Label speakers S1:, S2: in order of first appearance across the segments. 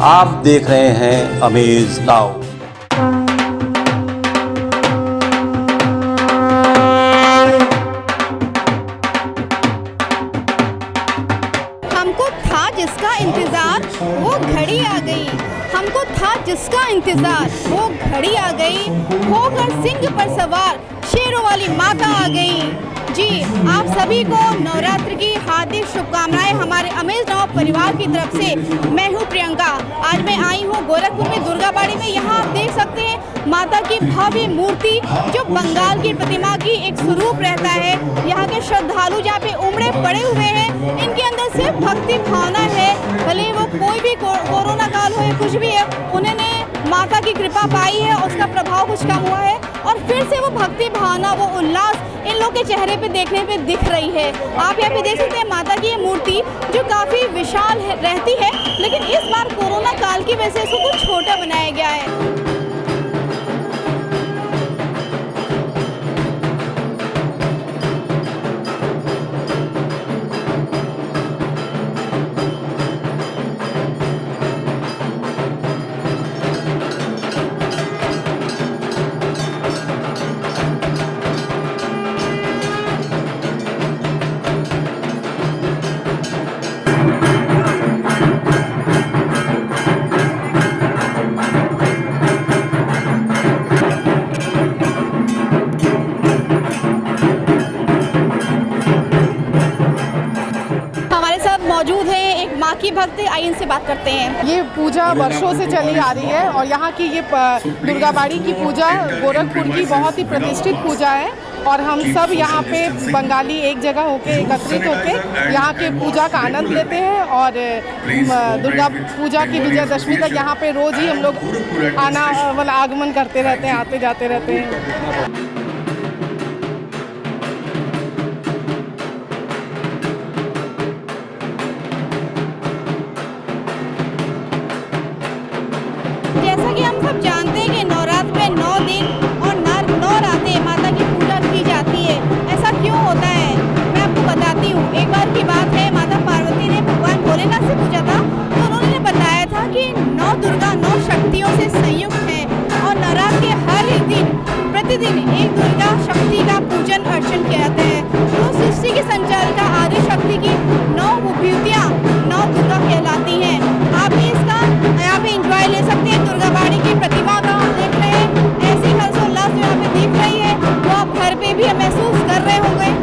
S1: आप देख रहे हैं अमेज नाउ।
S2: हमको था जिसका इंतजार वो घड़ी आ गई, हमको था जिसका इंतजार वो घड़ी आ गई, होकर सिंह पर सवार शेरों वाली माता आ गई। जी, आप सभी को नवरात्र की हार्दिक शुभकामनाएं हमारे अमेज नाउ परिवार की तरफ से। मैं हूं प्रियंका। आज मैं आई हूं गोरखपुर में दुर्गा बाड़ी में। यहाँ आप देख सकते हैं माता की भव्य मूर्ति जो बंगाल की प्रतिमा की एक स्वरूप रहता है। यहाँ के श्रद्धालु जहाँ पे उमड़े पड़े हुए हैं, इनके अंदर सिर्फ भक्ति भावना है। भले वो कोई भी कोरोना काल हो या कुछ भी है, उन्होंने माता की कृपा पाई है, उसका प्रभाव कुछ कम हुआ है और फिर से वो भक्ति भावना, वो उल्लास इन लोग के चेहरे पे देखने पे दिख रही है। आप यहाँ पे देख सकते हैं माता की ये मूर्ति जो काफ़ी विशाल रहती है, लेकिन इस बार कोरोना काल की वजह से इसको कुछ छोटा बनाया गया है। मौजूद है एक माँ की भक्त, आइए इनसे बात करते हैं।
S3: ये पूजा वर्षों से चली आ रही है और यहाँ की ये दुर्गा बाड़ी की पूजा गोरखपुर की बहुत ही प्रतिष्ठित पूजा है और हम सब यहाँ पे बंगाली एक जगह होके एकत्रित होके यहाँ के पूजा का आनंद लेते हैं और दुर्गा पूजा की विजयदशमी तक यहाँ पे रोज ही हम लोग आगमन करते रहते हैं, आते जाते रहते हैं।
S2: जैसा कि हम सब जानते हैं कि नवरात्र में 9 दिन और 9 रातें माता की पूजा की जाती है। ऐसा क्यों होता है मैं आपको बताती हूँ। एक बार की बात है, माता पार्वती ने भगवान भोलेनाथ से पूछा था तो उन्होंने बताया था कि 9 दुर्गा 9 शक्तियों से संयुक्त है और नवरात्र के हर एक दिन प्रतिदिन एक दुर्गा शक्ति का पूजन अर्चन किया जाता है। तो सृष्टि की संचालिका आदि शक्ति की 9 विभूतियाँ 9 दुर्गा कहलाती हैं। आप भी इसका यहाँ पे इंजॉय ले सकते हैं। दुर्गा बाड़ी की प्रतिमा का हम देख रहे हैं, ऐसी हर्षोल्लास जो यहाँ पे दिख रही है वो आप घर पे भी महसूस कर रहे होंगे।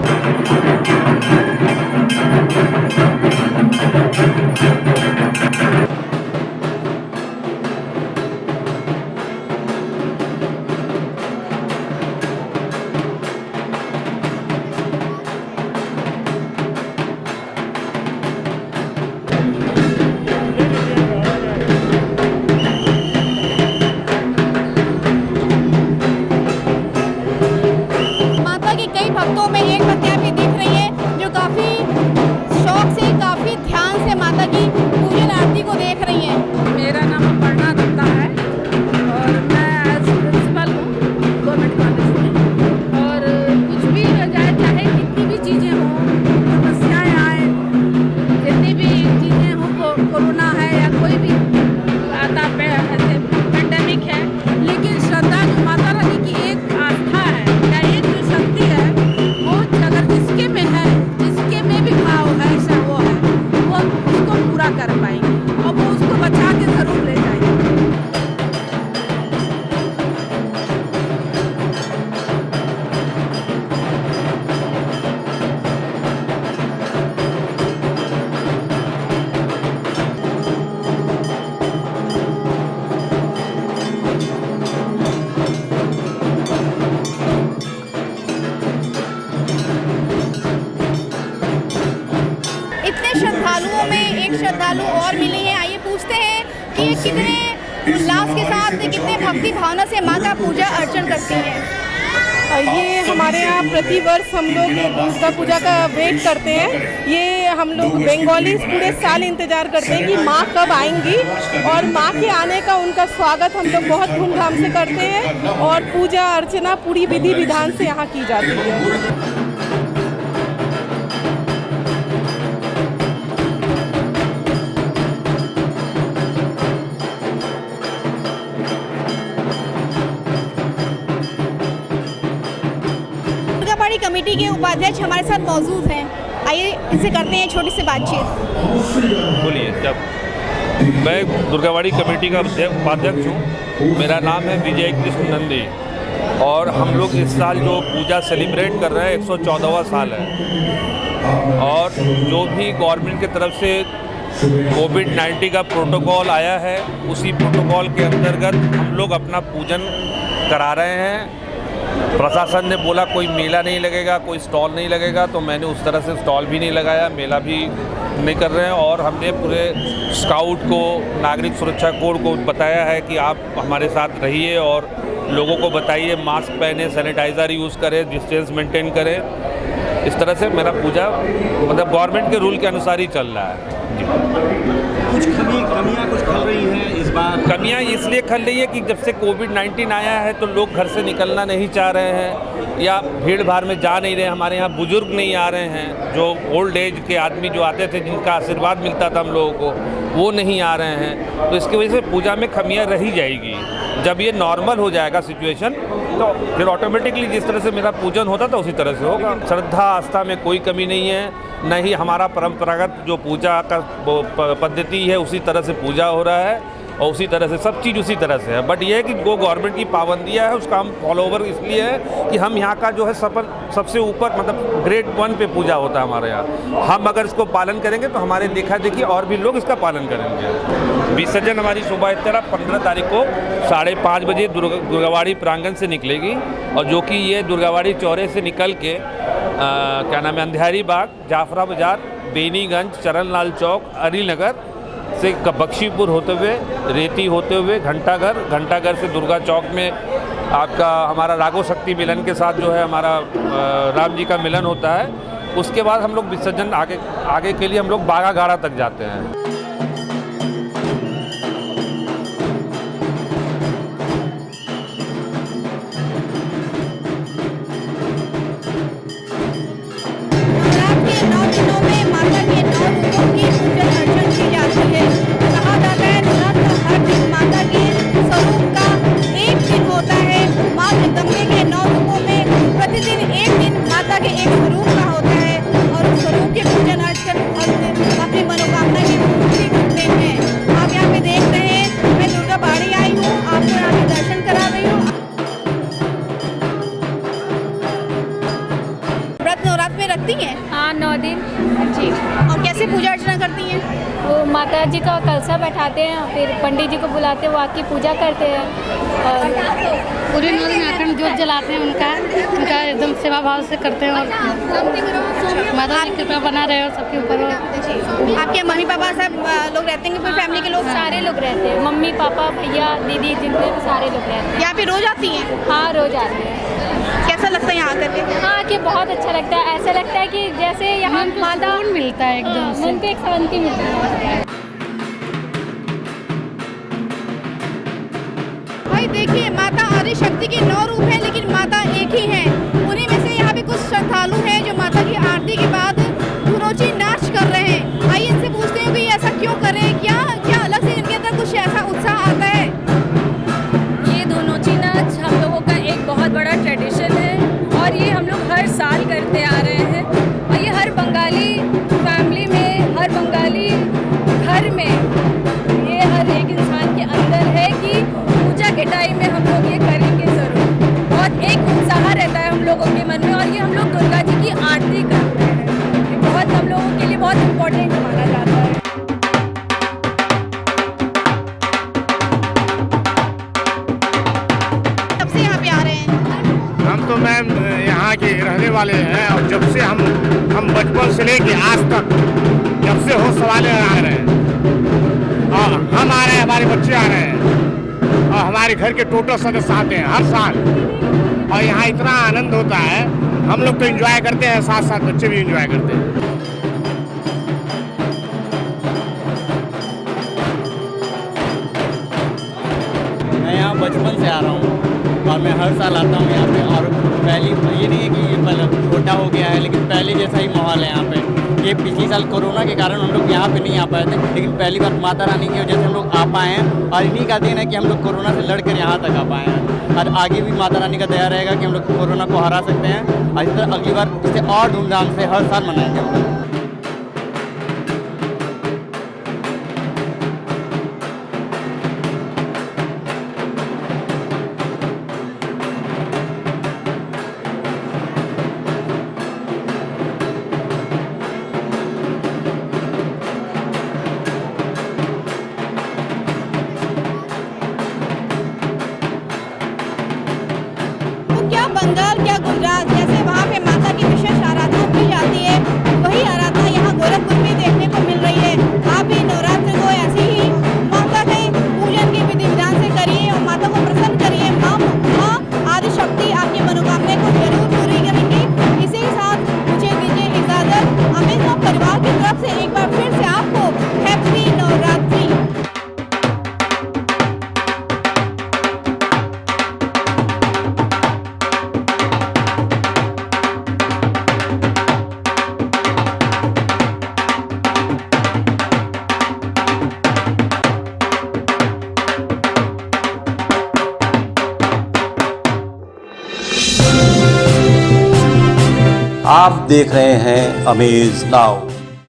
S2: भक्तों में एक भक्त यहाँ पे दिख रही है जो काफ़ी शौक से, काफ़ी ध्यान से माता की पूजन आरती को देख रही हैं।
S4: मेरा नाम अपर्णा दत्ता है और मैं एज प्रिंसिपल हूँ गवर्नमेंट कॉलेज में। और कुछ भी हो जाए, चाहे कितनी भी चीज़ें हों, समस्याएँ आए, जितनी भी चीज़ें हों, कोरोना है या कोई भी आता पैंडेमिक है, लेकिन श्रद्धा जो माता रानी की एक आस्था है या एक जो शक्ति है, वो अगर जिसके में है, जिसके में भी भाव है, ऐसा वो है, वो उसको पूरा कर पाएंगे और वो उसको बचा के जरूर ले जाएंगे।
S2: श्रद्धालुओं में एक श्रद्धालु और मिली है। आइए पूछते हैं कि कितने उल्लास के साथ, कितने भक्ति भावना से माँ का पूजा अर्चन करती हैं।
S3: ये हमारे यहाँ प्रतिवर्ष हम लोग दुर्गा पूजा का वेट करते हैं। ये हम लोग बंगाली पूरे साल इंतजार करते हैं कि माँ कब आएंगी और माँ के आने का उनका स्वागत हम लोग बहुत धूमधाम से करते हैं और पूजा अर्चना पूरी विधि विधान से यहाँ की जाती है।
S2: कमेटी के उपाध्यक्ष हमारे साथ मौजूद हैं। आइए इनसे करते हैं छोटी सी बातचीत।
S5: बोलिए। जब मैं दुर्गावाड़ी कमेटी का उपाध्यक्ष हूँ, मेरा नाम है विजय कृष्ण नंदी और हम लोग इस साल जो पूजा सेलिब्रेट कर रहे हैं 114वां साल है और जो भी गवर्नमेंट की तरफ से कोविड-19 का प्रोटोकॉल आया है उसी प्रोटोकॉल के अंतर्गत हम लोग अपना पूजन करा रहे हैं। प्रशासन ने बोला कोई मेला नहीं लगेगा, कोई स्टॉल नहीं लगेगा, तो मैंने उस तरह से स्टॉल भी नहीं लगाया, मेला भी नहीं कर रहे हैं और हमने पूरे स्काउट को, नागरिक सुरक्षा कोड को बताया है कि आप हमारे साथ रहिए और लोगों को बताइए मास्क पहने, सैनिटाइज़र यूज़ करें, डिस्टेंस मेंटेन करें। इस तरह से मेरा पूजा मतलब गवर्नमेंट के रूल के अनुसार ही चल रहा है।
S1: कुछ कमियां कुछ खल रही हैं इस बार।
S5: कमियां इसलिए खल रही है कि जब से कोविड-19 आया है तो लोग घर से निकलना नहीं चाह रहे हैं या भीड़ भाड़ में जा नहीं रहे। हमारे यहाँ बुजुर्ग नहीं आ रहे हैं, जो ओल्ड एज के आदमी जो आते थे जिनका आशीर्वाद मिलता था हम लोगों को, वो नहीं आ रहे हैं। तो इसकी वजह से पूजा में कमियां रही जाएगी। जब ये नॉर्मल हो जाएगा सिचुएशन तो फिर ऑटोमेटिकली जिस तरह से मेरा पूजन होता था उसी तरह से होगा। श्रद्धा आस्था में कोई कमी नहीं है, न ही हमारा परंपरागत जो पूजा का पद्धति है उसी तरह से पूजा हो रहा है और उसी तरह से सब चीज़ उसी तरह से है। बट ये है कि वो गवर्नमेंट की पाबंदियाँ है उसका हम फॉलोवर इसलिए है कि हम यहाँ का जो है सबसे ऊपर मतलब ग्रेड 1 पे पूजा होता है हमारे यहाँ। हम अगर इसको पालन करेंगे तो हमारे देखा देखी और भी लोग इसका पालन करेंगे। विसर्जन हमारी शोभा यात्रा 15 तारीख को 5:30 बजे दुर्गावाड़ी प्रांगण से निकलेगी और जो कि ये दुर्गावाड़ी चौरे से निकल के क्या नाम है अंधेरी बाग, जाफरा बाजार, बेनीगंज, चरणलाल चौक, अलीनगर से बख्शीपुर होते हुए, रेती होते हुए घंटाघर से दुर्गा चौक में आपका हमारा राघव शक्ति मिलन के साथ जो है हमारा राम जी का मिलन होता है। उसके बाद हम लोग विसर्जन आगे के लिए हम लोग बागा घाड़ा तक जाते हैं।
S6: हाँ 9 दिन।
S2: जी, और कैसे पूजा अर्चना करती हैं?
S6: वो माता जी का कलशा बैठाते हैं, फिर पंडित जी को बुलाते हैं, वो आके पूजा करते हैं और
S7: पूरे 9 दिन अखंड ज्योत जलाते हैं। उनका एकदम सेवा भाव से करते हैं और माता जी कृपा बना रहे और सबके ऊपर।
S2: आपके मम्मी पापा सब लोग रहते हैं, पूरी फैमिली के लोग?
S6: सारे लोग रहते हैं, मम्मी पापा भैया दीदी जितने भी सारे लोग रहते हैं।
S2: यहाँ पे रोज आती हैं?
S6: हाँ रोज आते हैं।
S2: कैसा लगता है यहाँ करके?
S6: हाँ कि बहुत अच्छा लगता है, ऐसा लगता है कि जैसे यहाँ माता
S7: मिलता है एकदम से।
S6: मन को एक शांति मिलती है।
S2: भाई देखिए, माता आदि शक्ति के 9 रूप हैं लेकिन माता एक ही है। उन्हीं में से यहाँ पे कुछ श्रद्धालु हैं जो माता की आरती के बाद धुनोची नाच कर रहे हैं। आइए इनसे पूछते हैं कि ऐसा क्यों कर रहे हैं, क्या अलग से इनके अंदर कुछ ऐसा उत्साह आता है?
S4: ये धुनोची नाच हम लोगों का एक बहुत बड़ा ट्रेडिशन है और ये हम लोग हर साल करते आ रहे हैं और ये हर बंगाली फैमिली में, हर बंगाली घर में, ये हर एक इंसान के अंदर है कि पूजा के टाइम में हम लोग ये करेंगे ज़रूर। बहुत एक उत्साह रहता है हम लोगों के मन में और ये हम लोग दुर्गा जी की आरती करते हैं। ये बहुत हम लोगों के लिए बहुत इम्पोर्टेंट माना जाता है।
S2: कब से यहाँ पे आ रहे हैं?
S8: हम तो मैम यहाँ के रहने वाले हैं और जब से हम बचपन से लेके आज तक जब से होश संभाले आ रहे हैं और हम आ रहे हैं, हमारे बच्चे आ रहे हैं और हमारे घर के टोटल सदस्य आते हैं हर साल और यहाँ इतना आनंद होता है। हम लोग तो एंजॉय करते हैं, साथ साथ बच्चे भी एंजॉय करते हैं।
S9: मैं यहाँ बचपन से आ रहा हूँ और मैं हर साल आता हूँ यहाँ पे। और पहली ये नहीं है कि ये मतलब छोटा हो गया है, लेकिन पहले जैसा ही माहौल है यहाँ पे। ये पिछले साल कोरोना के कारण हम लोग यहाँ पे नहीं आ पाए थे, लेकिन पहली बार माता रानी की वजह से हम लोग आ पाए हैं और इन्हीं का दिन है कि हम लोग कोरोना से लड़कर यहाँ तक आ पाए हैं। और आगे भी माता रानी का दया रहेगा कि हम लोग कोरोना को हरा सकते हैं और इस तरह अगली बार इसे और धूमधाम से हर साल मनाएंगे हम लोग।
S2: क्या बंगाल क्या गुजरात जैसे वहाँ पे माता की विशेष आराधना की जाती है, वही आराधना यहाँ गोरखपुर में देखने को मिल रही है। आप भी नवरात्र को ऐसे ही माता के पूजन के विधि विधान से करिए और माता को प्रसन्न करिए। माँ आदि शक्ति आपकी मनोकामना को जरूर पूरी करेंगी। इसी के साथ मुझे दीजिए इजाजत। अमेज़न परिवार की तरफ से एक बार फिर से आपको हैप्पी नवरात्रि।
S1: आप देख रहे हैं अमेज नाउ।